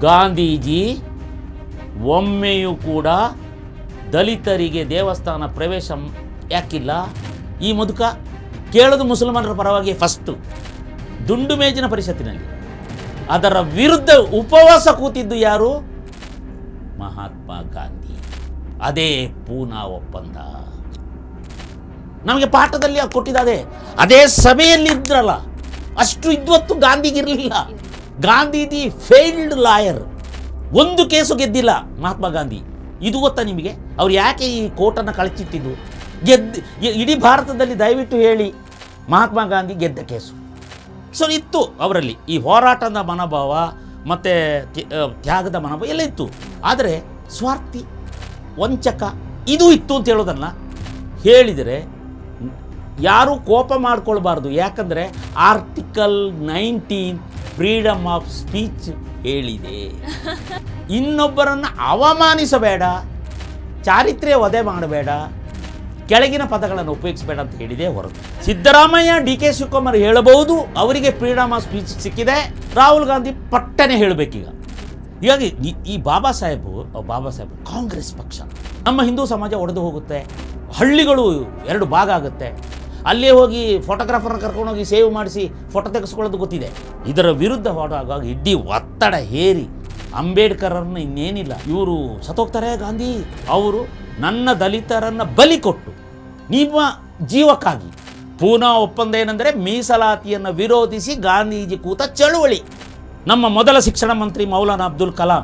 ಗಾಂಧೀಜಿ ಒಮ್ಮೆಯೂ ಕೂಡ ದಲಿತರಿಗೆ ದೇವಸ್ಥಾನ ಪ್ರವೇಶ ಯಾಕಿಲ್ಲ? ಈ ಮುದುಕ ಕೇಳೋದು ಮುಸಲ್ಮಾನರ ಪರವಾಗಿ ಫಸ್ಟು ದುಂಡು ಮೇಜಿನ ಪರಿಷತ್ತಿನಲ್ಲಿ. ಅದರ ವಿರುದ್ಧ ಉಪವಾಸ ಕೂತಿದ್ದು ಯಾರು? ಮಹಾತ್ಮ ಗಾಂಧಿ. ಅದೇ ಪೂನಾ ಒಪ್ಪಂದ ನಮಗೆ ಪಾಠದಲ್ಲಿ ಕೊಟ್ಟಿದ್ದೆ. ಅದೇ ಸಭೆಯಲ್ಲಿ ಇದ್ರಲ್ಲ, ಅಷ್ಟು ಇದ್ವತ್ತು ಗಾಂಧಿಗಿರಲಿಲ್ಲ. ಗಾಂಧೀಜಿ ಫೇಲ್ಡ್ ಲಾಯರ್, ಒಂದು ಕೇಸು ಗೆದ್ದಿಲ್ಲ ಮಹಾತ್ಮ ಗಾಂಧಿ. ಇದು ಗೊತ್ತಾ ನಿಮಗೆ? ಅವ್ರು ಯಾಕೆ ಈ ಕೋರ್ಟನ್ನು ಕಳಚಿಟ್ಟಿದ್ದು? ಇಡೀ ಭಾರತದಲ್ಲಿ ದಯವಿಟ್ಟು ಹೇಳಿ ಮಹಾತ್ಮ ಗಾಂಧಿ ಗೆದ್ದ ಕೇಸು. ಸೊ ಇತ್ತು ಅವರಲ್ಲಿ ಈ ಹೋರಾಟದ ಮನೋಭಾವ ಮತ್ತು ತ್ಯಾಗದ ಮನೋಭಾವ ಎಲ್ಲ ಇತ್ತು. ಆದರೆ ಸ್ವಾರ್ಥಿ, ವಂಚಕ ಇದು ಇತ್ತು ಅಂತ ಹೇಳೋದನ್ನು ಹೇಳಿದರೆ ಯಾರೂ ಕೋಪ ಮಾಡಿಕೊಳ್ಬಾರ್ದು. ಯಾಕಂದರೆ ಆರ್ಟಿಕಲ್ 19 ಫ್ರೀಡಮ್ ಆಫ್ ಸ್ಪೀಚ್ ಹೇಳಿದೆ. ಇನ್ನೊಬ್ಬರನ್ನು ಅವಮಾನಿಸಬೇಡ, ಚಾರಿತ್ರ್ಯ ವಧೆ ಮಾಡಬೇಡ, ಕೆಳಗಿನ ಪದಗಳನ್ನು ಉಪಯೋಗಿಸಬೇಡ ಅಂತ ಹೇಳಿದೆ ಹೊರತು ಸಿದ್ದರಾಮಯ್ಯ, DK ಶಿವಕುಮಾರ್ ಹೇಳಬಹುದು ಅವರಿಗೆ ಫ್ರೀಡಮ್ ಆಫ್ ಸ್ಪೀಚ್ ಸಿಕ್ಕಿದೆ. ರಾಹುಲ್ ಗಾಂಧಿ ಪಟ್ಟನೆ ಹೇಳಬೇಕೀಗ. ಹೀಗಾಗಿ ಈ ಬಾಬಾ ಸಾಹೇಬ್ ಕಾಂಗ್ರೆಸ್ ಪಕ್ಷ, ನಮ್ಮ ಹಿಂದೂ ಸಮಾಜ ಒಡೆದು ಹೋಗುತ್ತೆ, ಹಳ್ಳಿಗಳು 2 ಭಾಗ ಆಗುತ್ತೆ. ಅಲ್ಲೇ ಹೋಗಿ ಫೋಟೋಗ್ರಾಫರ್ನ ಕರ್ಕೊಂಡೋಗಿ ಸೇವ್ ಮಾಡಿಸಿ ಫೋಟೋ ತೆಗೆಸ್ಕೊಳ್ಳೋದು ಗೊತ್ತಿದೆ. ಇದರ ವಿರುದ್ಧ ಹೋದಾಗ ಇಡೀ ಒತ್ತಡ ಹೇರಿ ಅಂಬೇಡ್ಕರನ್ನು ಇನ್ನೇನಿಲ್ಲ, ಇವರು ಸತ್ತೋಗ್ತಾರೆ ಗಾಂಧಿ, ಅವರು ನನ್ನ ದಲಿತರನ್ನು ಬಲಿ ಕೊಟ್ಟು ನಿಮ್ಮ ಜೀವಕ್ಕಾಗಿ. ಪೂನಾ ಒಪ್ಪಂದ ಏನಂದರೆ ಮೀಸಲಾತಿಯನ್ನು ವಿರೋಧಿಸಿ ಗಾಂಧೀಜಿ ಕೂತ ಚಳುವಳಿ. ನಮ್ಮ ಮೊದಲ ಶಿಕ್ಷಣ ಮಂತ್ರಿ ಮೌಲಾನಾ ಅಬ್ದುಲ್ ಕಲಾಂ,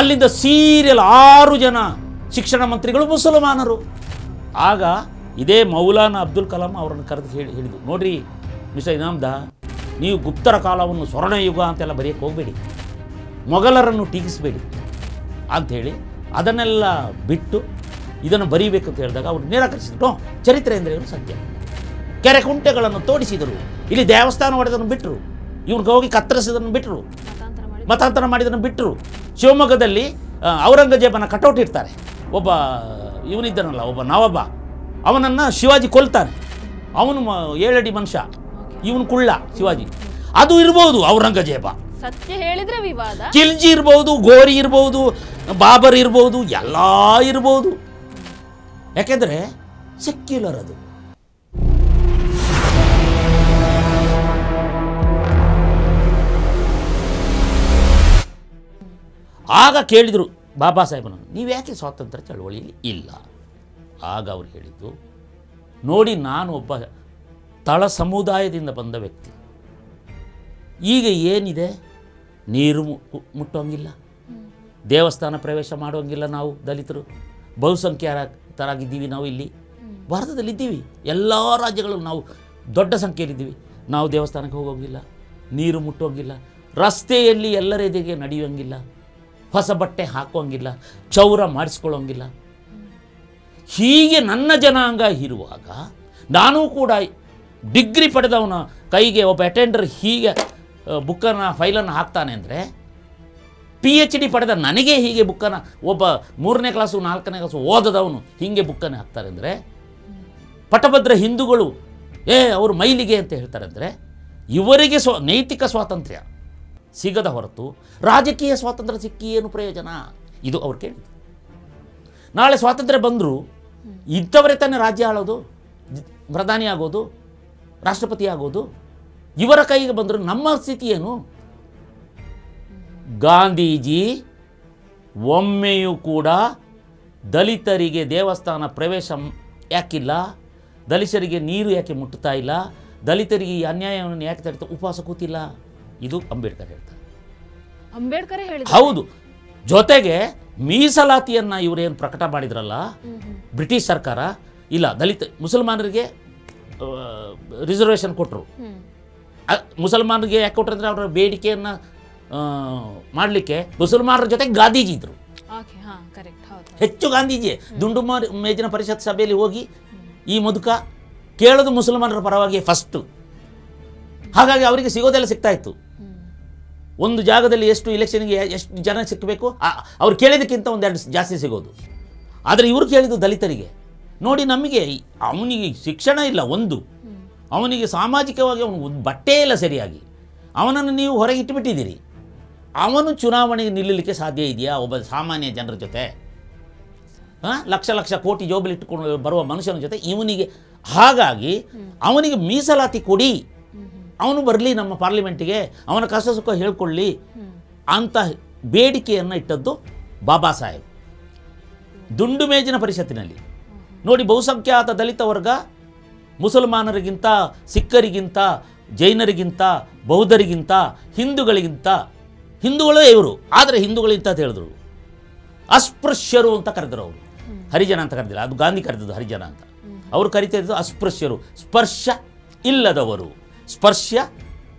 ಅಲ್ಲಿಂದ ಸೀರಿಯಲ್ 6 ಜನ ಶಿಕ್ಷಣ ಮಂತ್ರಿಗಳು ಮುಸಲ್ಮಾನರು. ಆಗ ಇದೇ ಮೌಲಾನಾ ಅಬ್ದುಲ್ ಕಲಾಂ ಅವರನ್ನು ಕರೆದು ಹೇಳಿದ್ದು, ನೋಡ್ರಿ ಮಿಸ್ಟರ್ ಇನಾಮ್ದಾ, ನೀವು ಗುಪ್ತರ ಕಾಲವನ್ನು ಸ್ವರ್ಣಯುಗ ಅಂತೆಲ್ಲ ಬರೆಯೋಕ್ಕೆ ಹೋಗಬೇಡಿ, ಮೊಘಲರನ್ನು ಟೀಕಿಸಬೇಡಿ ಅಂಥೇಳಿ ಅದನ್ನೆಲ್ಲ ಬಿಟ್ಟು ಇದನ್ನು ಬರೀಬೇಕಂತ ಹೇಳಿದಾಗ ಅವರು ನಿರಾಕರಿಸಿದರು. ಚರಿತ್ರೆ ಅಂದರೆ ಏನು? ಸತ್ಯ. ಕೆರೆ ಕುಂಟೆಗಳನ್ನು ತೋಡಿಸಿದರು, ಇಲ್ಲಿ ದೇವಸ್ಥಾನ ಹೊಡೆದನ್ನು ಬಿಟ್ಟರು, ಇವ್ರಿಗೆ ಹೋಗಿ ಕತ್ತರಿಸಿದನ್ನು ಬಿಟ್ಟರು, ಮತಾಂತರ ಮಾಡಿದನ್ನು ಬಿಟ್ಟರು. ಶಿವಮೊಗ್ಗದಲ್ಲಿ ಔರಂಗಜೇಬನ ಕಟೌಟ್ ಇರ್ತಾರೆ, ಒಬ್ಬ ಇವನಿದ್ದನಲ್ಲ, ಒಬ್ಬ ನವಾಬ, ಅವನನ್ನು ಶಿವಾಜಿ ಕೊಲ್ತಾನೆ. ಅವನು 7 ಅಡಿ ಮನುಷ್ಯ, ಇವನು ಕುಳ್ಳ ಶಿವಾಜಿ. ಅದು ಇರ್ಬೋದು ಔರಂಗಜೇಬ, ಸತ್ಯ ಹೇಳಿದ್ರೆ ವಿವಾದ. ಖಿಲ್ಜಿ ಇರ್ಬೋದು, ಗೋರಿ ಇರ್ಬೋದು, ಬಾಬರ್ ಇರ್ಬೋದು, ಎಲ್ಲ ಇರ್ಬೋದು. ಯಾಕೆಂದರೆ ಸೆಕ್ಯುಲರ್ ಅದು. ಆಗ ಕೇಳಿದರು ಬಾಬಾ ಸಾಹೇಬನನ್ನು, ನೀವು ಯಾಕೆ ಸ್ವಾತಂತ್ರ್ಯ ಚಳವಳಿಯಲ್ಲಿ ಇಲ್ಲ? ಆಗ ಅವರು ಹೇಳಿದ್ದು, ನೋಡಿ ನಾನು ಒಬ್ಬ ತಳ ಸಮುದಾಯದಿಂದ ಬಂದ ವ್ಯಕ್ತಿ, ಈಗ ಏನಿದೆ, ನೀರು ಮುಟ್ಟೋಂಗಿಲ್ಲ, ದೇವಸ್ಥಾನ ಪ್ರವೇಶ ಮಾಡೋಂಗಿಲ್ಲ, ನಾವು ದಲಿತರು ಬಹುಸಂಖ್ಯಾತರಾಗಿದ್ದೀವಿ, ನಾವು ಇಲ್ಲಿ ಭಾರತದಲ್ಲಿದ್ದೀವಿ, ಎಲ್ಲ ರಾಜ್ಯಗಳಲ್ಲೂ ನಾವು ದೊಡ್ಡ ಸಂಖ್ಯೆಯಲ್ಲಿದ್ದೀವಿ. ನಾವು ದೇವಸ್ಥಾನಕ್ಕೆ ಹೋಗೋಂಗಿಲ್ಲ, ನೀರು ಮುಟ್ಟೋಂಗಿಲ್ಲ, ರಸ್ತೆಯಲ್ಲಿ ಎಲ್ಲರ ಎದುರಿಗೆ ನಡೆಯೋಂಗಿಲ್ಲ, ಹೊಸ ಬಟ್ಟೆ ಹಾಕೋಂಗಿಲ್ಲ, ಚೌರ ಮಾಡಿಸ್ಕೊಳ್ಳೋಂಗಿಲ್ಲ. ಹೀಗೆ ನನ್ನ ಜನಾಂಗ ಇರುವಾಗ ನಾನೂ ಕೂಡ ಡಿಗ್ರಿ ಪಡೆದವನ ಕೈಗೆ ಒಬ್ಬ ಅಟೆಂಡರ್ ಹೀಗೆ ಬುಕ್ಕನ್ನು ಫೈಲನ್ನು ಹಾಕ್ತಾನೆ ಅಂದರೆ, PhD ಪಡೆದ ನನಗೆ ಹೀಗೆ ಬುಕ್ಕನ್ನು ಒಬ್ಬ 3ನೇ ಕ್ಲಾಸು 4ನೇ ಕ್ಲಾಸು ಓದದವನು ಹೀಗೆ ಬುಕ್ಕನ್ನು ಹಾಕ್ತಾರೆ ಅಂದರೆ, ಪಟಭದ್ರ ಹಿಂದೂಗಳು ಅವರು ಮೈಲಿಗೆ ಅಂತ ಹೇಳ್ತಾರೆ ಅಂದರೆ, ಇವರಿಗೆ ನೈತಿಕ ಸ್ವಾತಂತ್ರ್ಯ ಸಿಗದ ಹೊರತು ರಾಜಕೀಯ ಸ್ವಾತಂತ್ರ್ಯ ಸಿಕ್ಕಿ ಏನು ಪ್ರಯೋಜನ? ಇದು ಅವ್ರು ಕೇಳಿದ್ರು. ನಾಳೆ ಸ್ವಾತಂತ್ರ್ಯ ಬಂದರೂ ಇದ್ದವರೇ ತಾನೇ ರಾಜ್ಯ ಆಳೋದು, ಪ್ರಧಾನಿ ಆಗೋದು, ರಾಷ್ಟ್ರಪತಿ ಆಗೋದು. ಇವರ ಕೈಗೆ ಬಂದರೂ ನಮ್ಮ ಸ್ಥಿತಿ ಏನು? ಗಾಂಧೀಜಿ ಒಮ್ಮೆಯೂ ಕೂಡ ದಲಿತರಿಗೆ ದೇವಸ್ಥಾನ ಪ್ರವೇಶ ಯಾಕಿಲ್ಲ, ದಲಿತರಿಗೆ ನೀರು ಯಾಕೆ ಮುಟ್ಟುತ್ತಾ ಇಲ್ಲ, ದಲಿತರಿಗೆ ಈ ಅನ್ಯಾಯವನ್ನು ಯಾಕೆ ತಡಿತಾ ಉಪವಾಸ ಕೂತಿಲ್ಲ? ಇದು ಅಂಬೇಡ್ಕರ್ ಹೇಳ್ತಾರೆ. ಅಂಬೇಡ್ಕರ್ ಹೇಳಿದ್ರು. ಹೌದು. ಜೊತೆಗೆ ಮೀಸಲಾತಿಯನ್ನು ಇವರೇನು ಪ್ರಕಟ ಮಾಡಿದ್ರಲ್ಲ ಬ್ರಿಟಿಷ್ ಸರ್ಕಾರ, ಇಲ್ಲ ದಲಿತ ಮುಸಲ್ಮಾನರಿಗೆ ರಿಸರ್ವೇಷನ್ ಕೊಟ್ಟರು. ಮುಸಲ್ಮಾನರಿಗೆ ಯಾಕೆ ಕೊಟ್ಟರು ಅಂದರೆ ಅವರ ಬೇಡಿಕೆಯನ್ನು ಮಾಡಲಿಕ್ಕೆ ಮುಸಲ್ಮಾನರ ಜೊತೆಗೆ ಗಾಂಧೀಜಿ ಇದ್ದರು. ಹೆಚ್ಚು ಗಾಂಧೀಜಿ ದುಂಡು ಮೇಜಿನ ಪರಿಷತ್ ಸಭೆಯಲ್ಲಿ ಹೋಗಿ ಈ ಮುದುಕ ಕೇಳೋದು ಮುಸಲ್ಮಾನರ ಪರವಾಗಿ ಫಸ್ಟು. ಹಾಗಾಗಿ ಅವರಿಗೆ ಸಿಗೋದೆಲ್ಲ ಸಿಗ್ತಾ ಇತ್ತು. ಒಂದು ಜಾಗದಲ್ಲಿ ಎಷ್ಟು ಇಲೆಕ್ಷನ್ಗೆ ಎಷ್ಟು ಜನ ಸಿಕ್ಕಬೇಕು ಅವ್ರು ಕೇಳಿದ್ದಕ್ಕಿಂತ 1-2 ಜಾಸ್ತಿ ಸಿಗೋದು. ಆದರೆ ಇವರು ಕೇಳಿದ್ದು ದಲಿತರಿಗೆ. ನೋಡಿ, ನಮಗೆ ಅವನಿಗೆ ಶಿಕ್ಷಣ ಇಲ್ಲ, ಒಂದು ಅವನಿಗೆ ಸಾಮಾಜಿಕವಾಗಿ ಅವನು ಬಟ್ಟೆ ಇಲ್ಲ ಸರಿಯಾಗಿ, ಅವನನ್ನು ನೀವು ಹೊರಗೆ ಇಟ್ಟುಬಿಟ್ಟಿದ್ದೀರಿ. ಅವನು ಚುನಾವಣೆಗೆ ನಿಲ್ಲಲಿಕ್ಕೆ ಸಾಧ್ಯ ಇದೆಯಾ ಒಬ್ಬ ಸಾಮಾನ್ಯ ಜನರ ಜೊತೆ? ಲಕ್ಷ ಲಕ್ಷ ಕೋಟಿ ಜೋಬಲಿಟ್ಟುಕೊಂಡು ಬರುವ ಮನುಷ್ಯನ ಜೊತೆ ಇವನಿಗೆ? ಹಾಗಾಗಿ ಅವನಿಗೆ ಮೀಸಲಾತಿ ಕೊಡಿ, ಅವನು ಬರಲಿ ನಮ್ಮ ಪಾರ್ಲಿಮೆಂಟಿಗೆ, ಅವನ ಕಷ್ಟ ಸುಖ ಹೇಳ್ಕೊಳ್ಳಿ ಅಂತ ಬೇಡಿಕೆಯನ್ನು ಇಟ್ಟದ್ದು ಬಾಬಾ ಸಾಹೇಬ್ ದುಂಡು ಮೇಜಿನ ಪರಿಷತ್ತಿನಲ್ಲಿ. ನೋಡಿ, ಬಹುಸಂಖ್ಯಾತ ದಲಿತ ವರ್ಗ ಮುಸಲ್ಮಾನರಿಗಿಂತ, ಸಿಖ್ಖರಿಗಿಂತ, ಜೈನರಿಗಿಂತ, ಬೌದ್ಧರಿಗಿಂತ, ಹಿಂದೂಗಳೇ ಇವರು. ಆದರೆ ಹಿಂದೂಗಳಿಂತ ಅಂತ ಹೇಳಿದ್ರು, ಅಸ್ಪೃಶ್ಯರು ಅಂತ ಕರೆದರು ಅವರು. ಹರಿಜನ ಅಂತ ಕರೆದಿಲ್ಲ, ಅದು ಗಾಂಧಿ ಕರೆದದ್ದು ಹರಿಜನ ಅಂತ. ಅವರು ಕರಿತಾ ಇದ್ದು ಅಸ್ಪೃಶ್ಯರು, ಸ್ಪರ್ಶ ಇಲ್ಲದವರು, ಸ್ಪರ್ಶ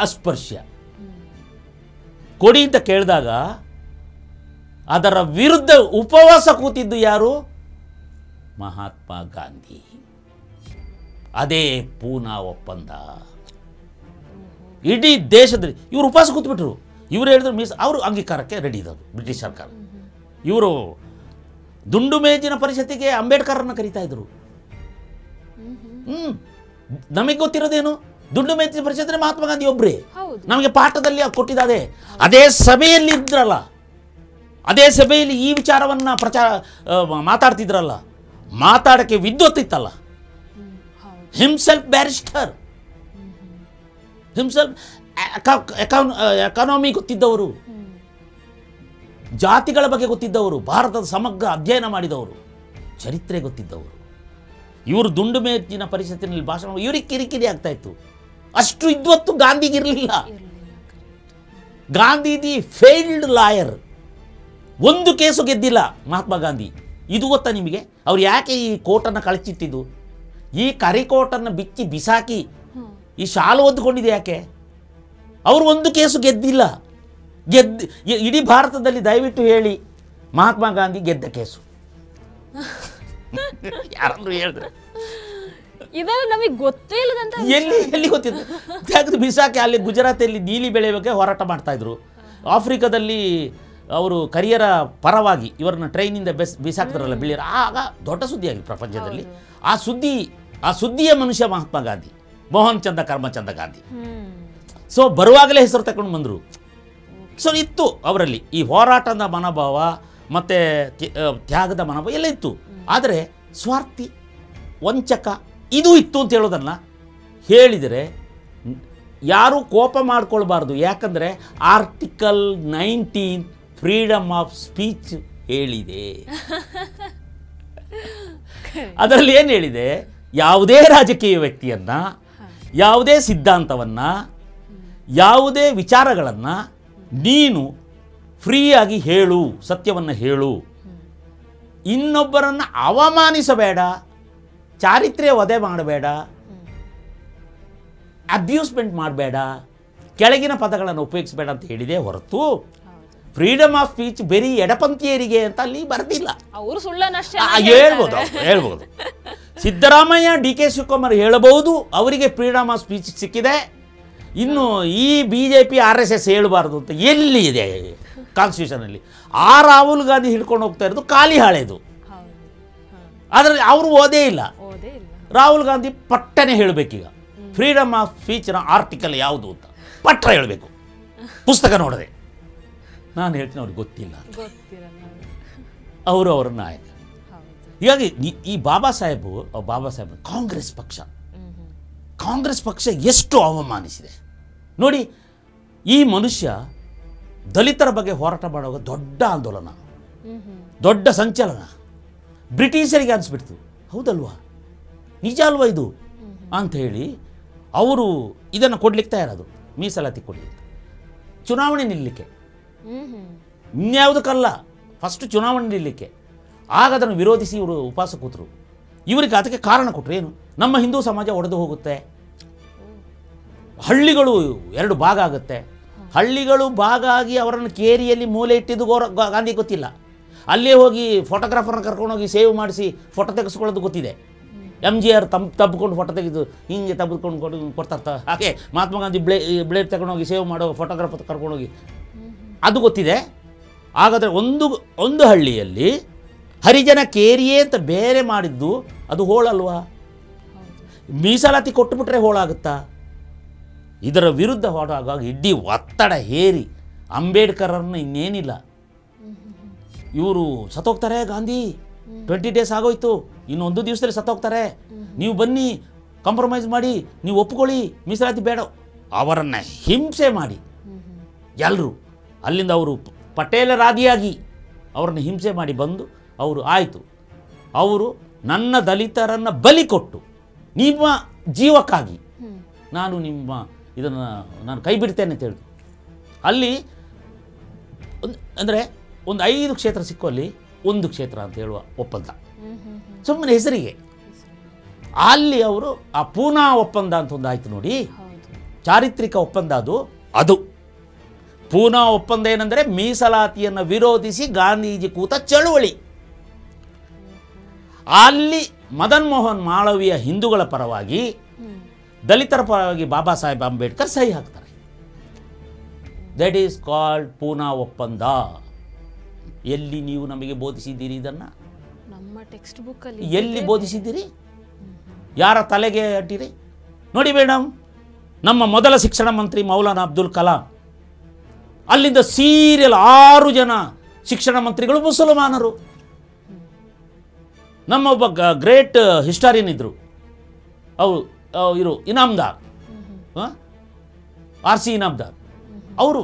ಅಸ್ಪರ್ಶ್ಯ. ಕೊಡಿ ಅಂತ ಕೇಳಿದಾಗ ಅದರ ವಿರುದ್ಧ ಉಪವಾಸ ಕೂತಿದ್ದು ಯಾರು? ಮಹಾತ್ಮ ಗಾಂಧಿ. ಅದೇ ಪೂನಾ ಒಪ್ಪಂದ. ಇಡೀ ದೇಶದಲ್ಲಿ ಇವರು ಉಪವಾಸ ಕೂತ್ಬಿಟ್ರು. ಇವರು ಹೇಳಿದ್ರು ಅವರು ಅಂಗೀಕಾರಕ್ಕೆ ರೆಡಿ ಇದ್ದವರು ಬ್ರಿಟಿಷ್ ಸರ್ಕಾರ. ಇವರು ದುಂಡು ಮೇಜಿನ ಪರಿಷತ್ತಿಗೆ ಅಂಬೇಡ್ಕರ್ನ ಕರೀತಾ ಇದ್ರು. ನಮಗೆ ಗೊತ್ತಿರೋದೇನು? ದುಂಡು ಮೇಜಿನ ಪರಿಷತ್ತಿನ ಮಹಾತ್ಮ ಗಾಂಧಿ ಒಬ್ಬರೇ. ನಮಗೆ ಪಾಠದಲ್ಲಿ ಕೊಟ್ಟಿದ್ದಾರೆ. ಅದೇ ಸಭೆಯಲ್ಲಿ ಇದ್ರಲ್ಲ, ಅದೇ ಸಭೆಯಲ್ಲಿ ಈ ವಿಚಾರವನ್ನು ಮಾತಾಡ್ತಿದ್ರಲ್ಲ, ಮಾತಾಡೋಕ್ಕೆ ವಿದ್ವತ್ತಿತ್ತಲ್ಲ. ಹಿಮ್ಸೆಲ್ಫ್ ಬ್ಯಾರಿಸ್ಟರ್, ಹಿಮ್ಸೆಲ್ಫ್ ಎಕಾನಮಿ ಗೊತ್ತಿದ್ದವರು, ಜಾತಿಗಳ ಬಗ್ಗೆ ಗೊತ್ತಿದ್ದವರು, ಭಾರತದ ಸಮಗ್ರ ಅಧ್ಯಯನ ಮಾಡಿದವರು, ಚರಿತ್ರೆ ಗೊತ್ತಿದ್ದವರು. ಇವರು ದುಂಡು ಮೇಜಿನ ಪರಿಷತ್ತಿನಲ್ಲಿ ಭಾಷಣ ಇವರಿಗೆ ಕಿರಿಕಿರಿ ಆಗ್ತಾ ಇತ್ತು. ಅಷ್ಟು ಇದ್ವತ್ತು ಗಾಂಧಿಗಿರಲಿಲ್ಲ. Gandhi the failed lawyer. ಒಂದು ಕೇಸು ಗೆದ್ದಿಲ್ಲ ಮಹಾತ್ಮ ಗಾಂಧಿ. ಇದು ಗೊತ್ತಾ ನಿಮಗೆ? ಅವ್ರು ಯಾಕೆ ಈ ಕೋಟನ್ನು ಕಳಚಿಟ್ಟಿದ್ದು? ಈ ಕರಿಕೋಟನ್ನು ಬಿಚ್ಚಿ ಬಿಸಾಕಿ ಈ ಶಾಲು ಹೊದ್ದುಕೊಂಡಿದೆ ಯಾಕೆ? ಅವರು ಒಂದು ಕೇಸು ಗೆದ್ದಿಲ್ಲ. ಇಡೀ ಭಾರತದಲ್ಲಿ ದಯವಿಟ್ಟು ಹೇಳಿ, ಮಹಾತ್ಮ ಗಾಂಧಿ ಗೆದ್ದ ಕೇಸು ಯಾರಾದ್ರೂ ಹೇಳಿದ್ರೆ? ಇದೆಲ್ಲ ನಮಗೆ ಗೊತ್ತೇ ಇಲ್ಲದಂತ. ಎಲ್ಲಿ ಗೊತ್ತಿತ್ತು? ತೆಗೆದು ಬಿಸಾಕಿ ಅಲ್ಲಿ ಗುಜರಾತಲ್ಲಿ ನೀಲಿ ಬೆಳೆ ಬಗ್ಗೆ ಹೋರಾಟ ಮಾಡ್ತಾ ಇದ್ರು. ಆಫ್ರಿಕಾದಲ್ಲಿ ಅವರು ಕರಿಯರ ಪರವಾಗಿ ಇವರನ್ನ ಟ್ರೈನಿಂದ ಬಿಸಾಕ್ತಾರಲ್ಲ ಬಿಳಿಯರ, ಆಗ ದೊಡ್ಡ ಸುದ್ದಿಯಾಗಿ ಪ್ರಪಂಚದಲ್ಲಿ. ಆ ಸುದ್ದಿಯ ಮನುಷ್ಯ ಮಹಾತ್ಮ ಗಾಂಧಿ, ಮೋಹನ್ ಚಂದ ಕರ್ಮಚಂದ ಗಾಂಧಿ. ಸೊ ಬರುವಾಗಲೇ ಹೆಸರು ತಗೊಂಡು ಬಂದರು. ಸೊ ಇತ್ತು ಅವರಲ್ಲಿ ಈ ಹೋರಾಟದ ಮನೋಭಾವ ಮತ್ತು ತ್ಯಾಗದ ಮನೋಭಾವ ಎಲ್ಲ ಇತ್ತು. ಆದರೆ ಸ್ವಾರ್ಥಿ, ವಂಚಕ ಇದು ಇತ್ತು ಅಂತ ಹೇಳೋದನ್ನು ಹೇಳಿದರೆ ಯಾರೂ ಕೋಪ ಮಾಡ್ಕೊಳ್ಬಾರ್ದು. ಯಾಕಂದರೆ ಆರ್ಟಿಕಲ್ 19 ಫ್ರೀಡಮ್ ಆಫ್ ಸ್ಪೀಚ್ ಹೇಳಿದೆ. ಅದರಲ್ಲಿ ಏನು ಹೇಳಿದೆ? ಯಾವುದೇ ರಾಜಕೀಯ ವ್ಯಕ್ತಿಯನ್ನು, ಯಾವುದೇ ಸಿದ್ಧಾಂತವನ್ನು, ಯಾವುದೇ ವಿಚಾರಗಳನ್ನು ನೀನು ಫ್ರೀಯಾಗಿ ಹೇಳು, ಸತ್ಯವನ್ನು ಹೇಳು. ಇನ್ನೊಬ್ಬರನ್ನು ಅವಮಾನಿಸಬೇಡ, ಚಾರಿತ್ರ್ಯ ವಧೆ ಮಾಡಬೇಡ, ಅಬ್ಯೂಸ್ಮೆಂಟ್ ಮಾಡಬೇಡ, ಕೆಳಗಿನ ಪದಗಳನ್ನು ಉಪಯೋಗಿಸಬೇಡ ಅಂತ ಹೇಳಿದೆ ಹೊರತು ಫ್ರೀಡಮ್ ಆಫ್ ಸ್ಪೀಚ್ ಬರೀ ಎಡಪಂಥೀಯರಿಗೆ ಅಂತ ಅಲ್ಲಿ ಬರೆದಿಲ್ಲ. ಅವರು ಸುಳ್ಳನ್ನಷ್ಟೇ ಹೇಳ್ಬೋದು. ಸಿದ್ದರಾಮಯ್ಯ, ಡಿ ಕೆ ಶಿವಕುಮಾರ್ ಹೇಳಬಹುದು ಅವರಿಗೆ ಫ್ರೀಡಮ್ ಆಫ್ ಸ್ಪೀಚ್ ಸಿಕ್ಕಿದೆ. ಇನ್ನು ಈ BJP RSS ಹೇಳಬಾರ್ದು ಅಂತ ಎಲ್ಲಿ ಇದೆ ಕಾನ್ಸ್ಟಿಟ್ಯೂಷನಲ್ಲಿ? ರಾಹುಲ್ ಗಾಂಧಿ ಹಿಡ್ಕೊಂಡು ಹೋಗ್ತಾ ಇರೋದು ಖಾಲಿ ಹಾಳೆದು. ಆದರೆ ಅವರು ಓದೇ ಇಲ್ಲ. ರಾಹುಲ್ ಗಾಂಧಿ ಪಟ್ಟನೆ ಹೇಳಬೇಕೀಗ ಫ್ರೀಡಮ್ ಆಫ್ ಸ್ಪೀಚ್ನ ಆರ್ಟಿಕಲ್ ಯಾವುದು ಅಂತ ಪಟ್ಟ ಹೇಳಬೇಕು. ಪುಸ್ತಕ ನೋಡದೆ ನಾನು ಹೇಳ್ತೀನಿ, ಅವ್ರಿಗೆ ಗೊತ್ತಿಲ್ಲ, ಅವರು ಅವರ ನಾಯಕ. ಹೀಗಾಗಿ ಈ ಬಾಬಾ ಸಾಹೇಬ್ ಕಾಂಗ್ರೆಸ್ ಪಕ್ಷ ಎಷ್ಟು ಅವಮಾನಿಸಿದೆ ನೋಡಿ. ಈ ಮನುಷ್ಯ ದಲಿತರ ಬಗ್ಗೆ ಹೋರಾಟ ಮಾಡುವಾಗ ದೊಡ್ಡ ಆಂದೋಲನ, ದೊಡ್ಡ ಸಂಚಲನ, ಬ್ರಿಟಿಷರಿಗೆ ಅನಿಸ್ಬಿಡ್ತು. ಹೌದಲ್ವಾ, ನಿಜ ಅಲ್ವಾ ಇದು ಅಂತ ಹೇಳಿ ಅವರು ಇದನ್ನು ಕೊಡ್ಲಿಕ್ಕೆ ತಯಾರಾದರು. ಮೀಸಲಾತಿ ಕೊಡಿ, ಚುನಾವಣೆ ನಿಲ್ಲಲಿಕ್ಕೆ, ಇನ್ಯಾವುದಕ್ಕಲ್ಲ, ಫಸ್ಟ್ ಚುನಾವಣೆ ನಿಲ್ಲಲಿಕ್ಕೆ. ಆಗ ಅದನ್ನು ವಿರೋಧಿಸಿ ಇವರು ಉಪವಾಸ ಕೂತರು. ಇವರಿಗೆ ಅದಕ್ಕೆ ಕಾರಣ ಕೊಟ್ಟರು. ಏನು? ನಮ್ಮ ಹಿಂದೂ ಸಮಾಜ ಒಡೆದು ಹೋಗುತ್ತೆ, ಹಳ್ಳಿಗಳು 2 ಭಾಗ ಆಗುತ್ತೆ. ಹಳ್ಳಿಗಳು ಭಾಗ ಆಗಿ ಅವರನ್ನು ಕೇರಿಯಲ್ಲಿ ಮೂಲೆ ಇಟ್ಟಿದ್ದು ಗಾಂಧಿ ಗೊತ್ತಿಲ್ಲ. ಅಲ್ಲೇ ಹೋಗಿ ಫೋಟೋಗ್ರಾಫರ್ನ ಕರ್ಕೊಂಡೋಗಿ ಸೇವ್ ಮಾಡಿಸಿ ಫೋಟೋ ತೆಗೆಸ್ಕೊಳ್ಳೋದು ಗೊತ್ತಿದೆ. MGR ತಬ್ಕೊಂಡು ಫೋಟೋ ತೆಗೆದು ಹಿಂಗೆ ತೆಗೆದುಕೊಂಡು ಕೊಡ್ತಾ ಹಾಗೆ ಮಹಾತ್ಮ ಗಾಂಧಿ ಬ್ಲೇಡ್ ತಗೊಂಡೋಗಿ ಸೇವ್ ಮಾಡೋ ಫೋಟೋಗ್ರಾಫರ್ ಕರ್ಕೊಂಡೋಗಿ ಅದು ಗೊತ್ತಿದೆ. ಹಾಗಾದರೆ ಒಂದು ಹಳ್ಳಿಯಲ್ಲಿ ಹರಿಜನ ಕೇರಿಯೇ ಅಂತ ಬೇರೆ ಮಾಡಿದ್ದು ಅದು ಹೋಳಲ್ವಾ? ಮೀಸಲಾತಿ ಕೊಟ್ಟುಬಿಟ್ರೆ ಹೋಳಾಗುತ್ತಾ? ಇದರ ವಿರುದ್ಧ ಹೋರಾಡುವಾಗ ಇಡೀ ಒತ್ತಡ ಹೇರಿ ಅಂಬೇಡ್ಕರನ್ನು ಇನ್ನೇನಿಲ್ಲ, ಇವರು ಸತ್ತೋಗ್ತಾರೆ, ಗಾಂಧಿ 20 ಡೇಸ್ ಆಗೋಯ್ತು, ಇನ್ನು 1 ದಿವಸದಲ್ಲಿ ಸತ್ತೋಗ್ತಾರೆ, ನೀವು ಬನ್ನಿ ಕಾಂಪ್ರಮೈಸ್ ಮಾಡಿ, ನೀವು ಒಪ್ಕೊಳ್ಳಿ, ಮೀಸಲಾತಿ ಬೇಡ. ಅವರನ್ನು ಹಿಂಸೆ ಮಾಡಿ ಎಲ್ಲರೂ ಅಲ್ಲಿಂದ ಅವರು ಪಟೇಲರಾದಿಯಾಗಿ ಅವ್ರನ್ನ ಹಿಂಸೆ ಮಾಡಿ ಬಂದು ಅವರು ಆಯಿತು, ಅವರು ನನ್ನ ದಲಿತರನ್ನು ಬಲಿ ಕೊಟ್ಟು ನಿಮ್ಮ ಜೀವಕ್ಕಾಗಿ ನಾನು ನಿಮ್ಮ ಇದನ್ನು ನಾನು ಕೈ ಬಿಡ್ತೇನೆ ಅಂತ ಹೇಳಿದ್ರು. ಅಲ್ಲಿ ಅಂದರೆ ಒಂದು 5 ಕ್ಷೇತ್ರ ಸಿಕ್ಕುವಲ್ಲಿ 1 ಕ್ಷೇತ್ರ ಅಂತ ಹೇಳುವ ಒಪ್ಪಂದ, ಸುಮ್ಮನೆ ಹೆಸರಿಗೆ. ಅಲ್ಲಿ ಅವರು ಆ ಪೂನಾ ಒಪ್ಪಂದ ಅಂತ ಒಂದು ಆಯಿತು ನೋಡಿ, ಚಾರಿತ್ರಿಕ ಒಪ್ಪಂದ ಅದು ಪೂನಾ ಒಪ್ಪಂದ ಏನಂದರೆ ಮೀಸಲಾತಿಯನ್ನು ವಿರೋಧಿಸಿ ಗಾಂಧೀಜಿ ಕೂತ ಚಳುವಳಿ. ಅಲ್ಲಿ ಮದನ್ ಮೋಹನ್ ಮಾಳವೀಯ ಹಿಂದೂಗಳ ಪರವಾಗಿ, ದಲಿತರ ಪರವಾಗಿ ಬಾಬಾ ಸಾಹೇಬ್ ಅಂಬೇಡ್ಕರ್ ಸಹಿ ಹಾಕ್ತಾರೆ. ದಟ್ ಈಸ್ ಕಾಲ್ಡ್ ಪೂನಾ ಒಪ್ಪಂದ. ಎಲ್ಲಿ ನೀವು ನಮಗೆ ಬೋಧಿಸಿದ್ದೀರಿ ಇದನ್ನು? ನಮ್ಮ ಟೆಕ್ಸ್ಟ್ ಬುಕ್ಕಲ್ಲಿ ಎಲ್ಲಿ ಬೋಧಿಸಿದ್ದೀರಿ? ಯಾರ ತಲೆಗೆ ಅಟ್ಟಿರಿ? ನೋಡಿ ಮೇಡಮ್, ನಮ್ಮ ಮೊದಲ ಶಿಕ್ಷಣ ಮಂತ್ರಿ ಮೌಲಾನಾ ಅಬ್ದುಲ್ ಕಲಾಂ, ಅಲ್ಲಿಂದ ಸೀರಿಯಲ್ 6 ಜನ ಶಿಕ್ಷಣ ಮಂತ್ರಿಗಳು ಮುಸಲ್ಮಾನರು. ನಮ್ಮ ಒಬ್ಬ ಗ್ರೇಟ್ ಹಿಸ್ಟಾರಿಯನ್ ಇದ್ದರು, ಇರು ಇನಾಮ್ದಾರ್, RC ಇನಾಮ್ದಾರ್, ಅವರು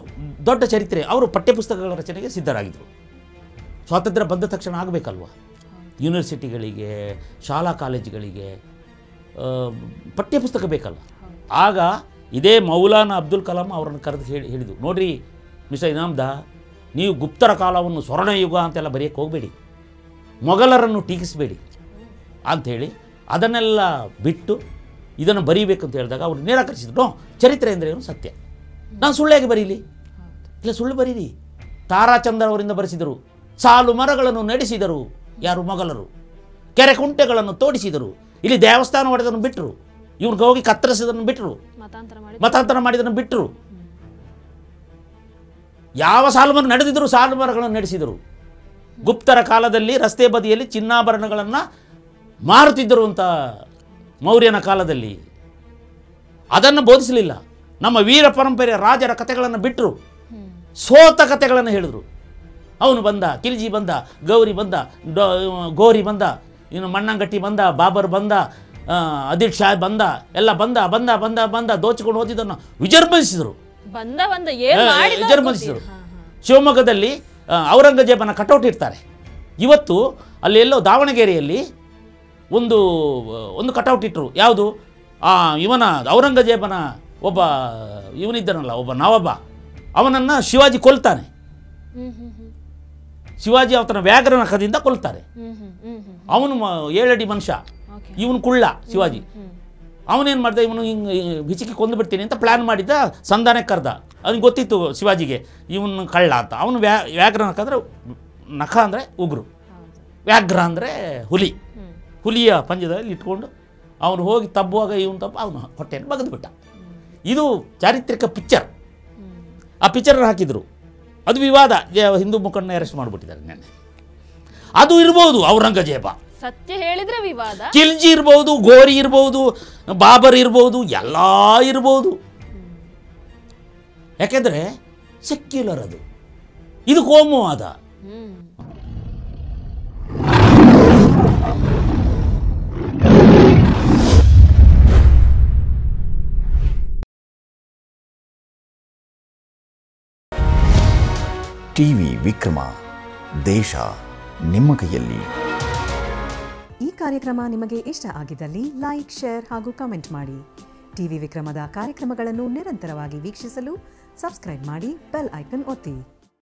ದೊಡ್ಡ ಚರಿತ್ರೆ, ಅವರು ಪಠ್ಯಪುಸ್ತಕಗಳ ರಚನೆಗೆ ಸಿದ್ಧರಾಗಿದ್ದರು. ಸ್ವಾತಂತ್ರ್ಯ ಬಂದ ತಕ್ಷಣ ಆಗಬೇಕಲ್ವ, ಯೂನಿವರ್ಸಿಟಿಗಳಿಗೆ ಶಾಲಾ ಕಾಲೇಜುಗಳಿಗೆ ಪಠ್ಯಪುಸ್ತಕ ಬೇಕಲ್ಲ. ಆಗ ಇದೇ ಮೌಲಾನಾ ಅಬ್ದುಲ್ ಕಲಾಂ ಅವರನ್ನು ಕರೆದು ಹೇಳಿದ್ದು, ನೋಡ್ರಿ ಮಿಸ್ಟರ್ ಇನಾಮ್ದಾ, ನೀವು ಗುಪ್ತರ ಕಾಲವನ್ನು ಸ್ವರ್ಣಯುಗ ಅಂತೆಲ್ಲ ಬರೆಯೋಕ್ಕೆ ಹೋಗಬೇಡಿ, ಮೊಘಲರನ್ನು ಟೀಕಿಸಬೇಡಿ ಅಂಥೇಳಿ ಅದನ್ನೆಲ್ಲ ಬಿಟ್ಟು ಇದನ್ನು ಬರೀಬೇಕಂತ ಹೇಳಿದಾಗ ಅವರು ನಿರಾಕರಿಸಿದ್ರು. ನೋ, ಚರಿತ್ರೆ ಅಂದರೆ ಏನು ಸತ್ಯ, ನಾನು ಸುಳ್ಳಾಗಿ ಬರೀಲಿ, ಇಲ್ಲ ಸುಳ್ಳು ಬರೀರಿ. ತಾರಾಚಂದ್ರ ಅವರಿಂದ ಬರೆಸಿದರು, ಸಾಲು ಮರಗಳನ್ನು ನಡೆಸಿದರು ಯಾರು ಮೊಘಲರು, ಕೆರೆ ಕುಂಟೆಗಳನ್ನು ತೋಡಿಸಿದರು, ಇಲ್ಲಿ ದೇವಸ್ಥಾನ ಹೊಡೆದನ್ನು ಬಿಟ್ಟರು, ಇವ್ರಿಗೆ ಹೋಗಿ ಕತ್ತರಿಸಿದನ್ನು ಬಿಟ್ಟರು, ಮತಾಂತರ ಮಾಡಿದನ್ನು ಬಿಟ್ಟರು. ಯಾವ ಸಾಲು ಮರ ನಡೆದಿದ್ರು ಸಾಲು ಮರಗಳನ್ನು ನಡೆಸಿದರು. ಗುಪ್ತರ ಕಾಲದಲ್ಲಿ ರಸ್ತೆ ಬದಿಯಲ್ಲಿ ಚಿನ್ನಾಭರಣಗಳನ್ನು ಮಾರುತ್ತಿದ್ದರು ಅಂತ ಮೌರ್ಯನ ಕಾಲದಲ್ಲಿ. ಅದನ್ನು ಬೋಧಿಸಲಿಲ್ಲ. ನಮ್ಮ ವೀರ ಪರಂಪರೆಯ ರಾಜರ ಕಥೆಗಳನ್ನು ಬಿಟ್ಟರು, ಸೋತ ಕಥೆಗಳನ್ನು ಹೇಳಿದರು. ಅವನು ಬಂದ, ಖಿಲ್ಜಿ ಬಂದ, ಗೌರಿ ಬಂದ, ಗೋರಿ ಬಂದ, ಇನ್ನು ಮಣ್ಣಂಗಟ್ಟಿ ಬಂದ, ಬಾಬರ್ ಬಂದ, ಆದಿಲ್ ಶಾ ಬಂದ, ಎಲ್ಲ ಬಂದ ಬಂದ ಬಂದ ಬಂದ ದೋಚಿಕೊಂಡು ಹೋದಿದ್ದನ್ನು ವಿಜೃಂಭಿಸಿದರು. ವಿಜೃಂಭಿಸಿದರು. ಶಿವಮೊಗ್ಗದಲ್ಲಿ ಔರಂಗಜೇಬನ ಕಟೌಟ್ ಇರ್ತಾರೆ. ಇವತ್ತು ಅಲ್ಲಿ ಎಲ್ಲೋ ದಾವಣಗೆರೆಯಲ್ಲಿ ಒಂದು ಕಟೌಟ್ ಇಟ್ಟರು. ಯಾವುದು? ಇವನ ಔರಂಗಜೇಬನ ಒಬ್ಬ ಇವನಿದ್ದನಲ್ಲ, ಒಬ್ಬ ನವಾಬ, ಅವನನ್ನು ಶಿವಾಜಿ ಕೊಲ್ತಾನೆ. ಶಿವಾಜಿ ಅವನ ವ್ಯಾಘ್ರನಖದಿಂದ ಕೊಲ್ತಾರೆ. ಅವನು 7 ಅಡಿ ಮನುಷ್ಯ, ಇವನು ಕುಳ್ಳ ಶಿವಾಜಿ. ಅವನೇನು ಮಾಡ್ದ, ಇವನು ಹಿಂಗೆ ಹಿಚಿಕಿ ಕೊಂದು ಬಿಡ್ತೀನಿ ಅಂತ ಪ್ಲ್ಯಾನ್ ಮಾಡಿದ್ದ. ಸಂಧಾನ ಕರೆದ, ಅವನಿಗೆ ಗೊತ್ತಿತ್ತು ಶಿವಾಜಿಗೆ ಇವನು ಕಳ್ಳ ಅಂತ. ಅವನು ವ್ಯಾಘ್ರನಖ ಅಂದರೆ ನಖ ಅಂದರೆ ಉಗುರು, ವ್ಯಾಘ್ರ ಅಂದರೆ ಹುಲಿ. ಹುಲಿಯ ಪಂಜದಲ್ಲಿ ಇಟ್ಕೊಂಡು ಅವನು ಹೋಗಿ ತಬ್ಬುವಾಗ ಇವನು ತಬ್ಬ ಅವನು ಹೊಟ್ಟೆಯನ್ನು ಬಗೆದು ಬಿಟ್ಟ. ಇದು ಚಾರಿತ್ರಿಕ ಪಿಕ್ಚರ್. ಆ ಪಿಕ್ಚರನ್ನು ಹಾಕಿದರು, ಅದು ವಿವಾದ. ಹಿಂದೂ ಮುಖಂಡನ ಅರೆಸ್ಟ್ ಮಾಡಿಬಿಟ್ಟಿದ್ದಾರೆ ನೆನ್ನೆ. ಅದು ಇರ್ಬೋದು ಔರಂಗಜೇಬ, ಸತ್ಯ ಹೇಳಿದ್ರೆ ವಿವಾದ. ಖಿಲ್ಜಿ ಇರ್ಬೋದು, ಗೋರಿ ಇರ್ಬೋದು, ಬಾಬರ್ ಇರ್ಬೋದು, ಎಲ್ಲ ಇರ್ಬೋದು. ಯಾಕೆಂದರೆ ಸೆಕ್ಯುಲರ್ ಅದು, ಇದು ಕೋಮುವಾದ. ಟಿವಿ ವಿಕ್ರಮ, ದೇಶ ನಿಮ್ಮ ಕೈಯಲ್ಲಿ. ಈ ಕಾರ್ಯಕ್ರಮ ನಿಮಗೆ ಇಷ್ಟ ಆಗಿದ್ದಲ್ಲಿ ಲೈಕ್, ಶೇರ್ ಹಾಗೂ ಕಮೆಂಟ್ ಮಾಡಿ. ಟಿವಿ ವಿಕ್ರಮದ ಕಾರ್ಯಕ್ರಮಗಳನ್ನು ನಿರಂತರವಾಗಿ ವೀಕ್ಷಿಸಲು ಸಬ್ಸ್ಕ್ರೈಬ್ ಮಾಡಿ, ಬೆಲ್ ಐಕನ್ ಒತ್ತಿ.